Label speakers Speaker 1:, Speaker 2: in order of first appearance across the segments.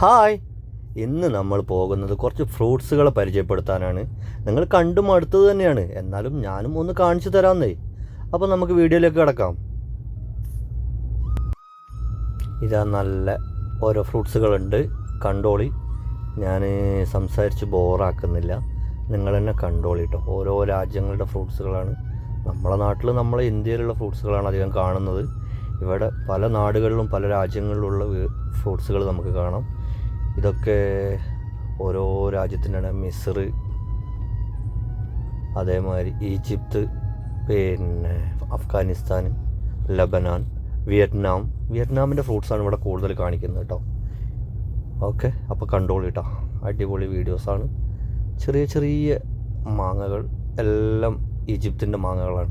Speaker 1: Hi, ഇന്ന് നമ്മൾ പോകുന്നത് കുറച്ച് ഫ്രൂട്ട്സുകളെ പരിചയപ്പെടുത്താനാണ്. നിങ്ങൾ കണ്ടും അടുത്തത് തന്നെയാണ്, എന്നാലും ഞാനും ഒന്ന് കാണിച്ചു തരാമെന്നേ. അപ്പോൾ നമുക്ക് വീഡിയോയിലേക്ക് കിടക്കാം. ഇതാ നല്ല ഓരോ ഫ്രൂട്ട്സുകളുണ്ട്, കണ്ടോളി. ഞാൻ സംസാരിച്ച് ബോറാക്കുന്നില്ല, നിങ്ങൾ തന്നെ കണ്ടോളി കേട്ടോ. ഓരോ രാജ്യങ്ങളുടെ ഫ്രൂട്ട്സുകളാണ്. നമ്മളെ നാട്ടിൽ നമ്മളെ ഇന്ത്യയിലുള്ള ഫ്രൂട്ട്സുകളാണ് അധികം കാണുന്നത്. ഇവിടെ പല നാടുകളിലും പല രാജ്യങ്ങളിലുള്ള ഫ്രൂട്ട്സുകൾ നമുക്ക് കാണാം. ഇതൊക്കെ ഓരോ രാജ്യത്തിനാണ്. മിസ്ർ, അതേമാതിരി ഈജിപ്ത്, പിന്നെ അഫ്ഗാനിസ്ഥാൻ, ലബനാൻ, വിയറ്റ്നാമിൻ്റെ ഫ്രൂട്ട്സാണ് ഇവിടെ കൂടുതൽ കാണിക്കുന്നത് കേട്ടോ. ഓക്കെ, അപ്പോൾ കണ്ടോളൂ കേട്ടോ. അടിപൊളി വീഡിയോസാണ്. ചെറിയ ചെറിയ മാങ്ങകൾ എല്ലാം ഈജിപ്തിൻ്റെ മാങ്ങകളാണ്.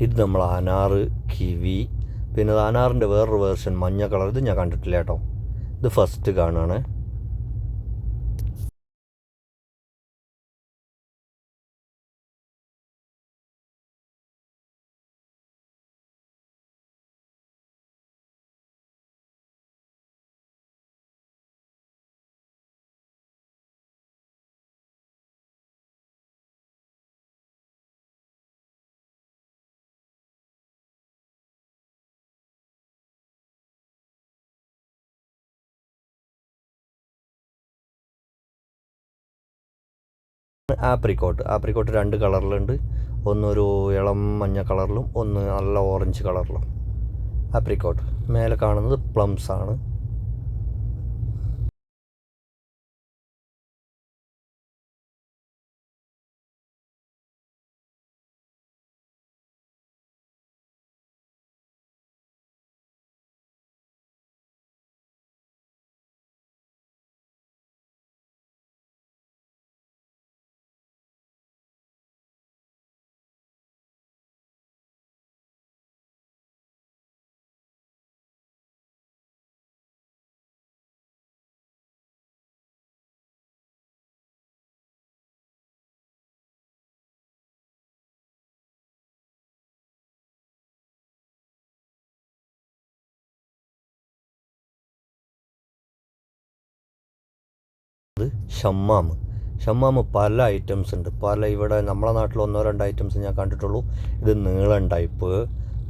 Speaker 1: ഇത് നമ്മൾ അനാറ്, കിവി, പിന്നെ അത് അനാറിൻ്റെ വേറൊരു വേർഷൻ മഞ്ഞ കളർ. ഇത് ഞാൻ കണ്ടിട്ടില്ല കേട്ടോ, ഇത് ഫസ്റ്റ് കാണുകയാണ്. ആപ്രിക്കോട്ട് രണ്ട് കളറിലുണ്ട്. ഒന്നൊരു ഇളം മഞ്ഞ കളറിലും ഒന്ന് നല്ല ഓറഞ്ച് കളറിലും. ആപ്രിക്കോട്ട്. മേലെ കാണുന്നത് പ്ലംസ് ആണ്. ഷമ്മാമ് പല ഐറ്റംസ് ഉണ്ട്. ഇവിടെ നമ്മളെ നാട്ടിൽ 1-2 ഐറ്റംസ് ഞാൻ കണ്ടിട്ടുള്ളൂ. ഇത് നീളൻ ടൈപ്പ്,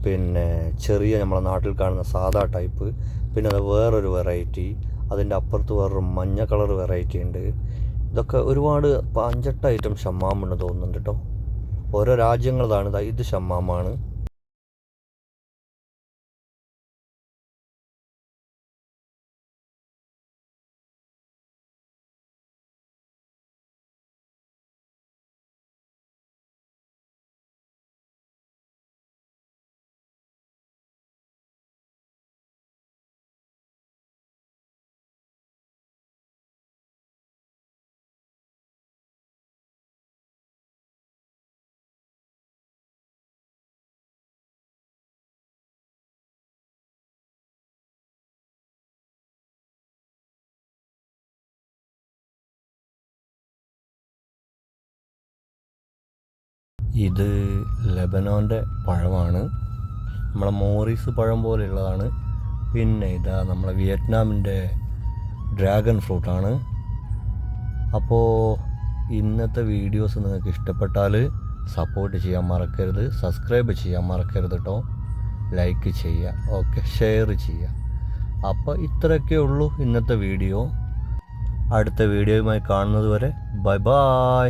Speaker 1: പിന്നെ ചെറിയ നമ്മളെ നാട്ടിൽ കാണുന്ന സാധാ ടൈപ്പ്, പിന്നെ അത് വേറൊരു വെറൈറ്റി, അതിൻ്റെ അപ്പുറത്ത് വേറൊരു മഞ്ഞ കളർ വെറൈറ്റി ഉണ്ട്. ഇതൊക്കെ ഒരുപാട് 5-8 ഐറ്റം ഷമ്മാമുണ്ട് തോന്നുന്നുണ്ട് കേട്ടോ. ഓരോ രാജ്യങ്ങളതാണ്. ഇത് ഷമ്മാമാണ്. ഇത് ലെബനോൻ്റെ പഴമാണ്. നമ്മളെ മോറിസ് പഴം പോലെയുള്ളതാണ്. പിന്നെ ഇതാ നമ്മളെ വിയറ്റ്നാമിൻ്റെ ഡ്രാഗൺ ഫ്രൂട്ടാണ്. അപ്പോൾ ഇന്നത്തെ വീഡിയോസ് നിങ്ങൾക്ക് ഇഷ്ടപ്പെട്ടാൽ സപ്പോർട്ട് ചെയ്യാൻ മറക്കരുത്, സബ്സ്ക്രൈബ് ചെയ്യാൻ മറക്കരുത് കേട്ടോ, ലൈക്ക് ചെയ്യുക, ഓക്കെ, ഷെയർ ചെയ്യുക. അപ്പോൾ ഇത്രയൊക്കെ ഉള്ളൂ ഇന്നത്തെ വീഡിയോ. അടുത്ത വീഡിയോയുമായി കാണുന്നത് വരെ ബൈ ബൈ.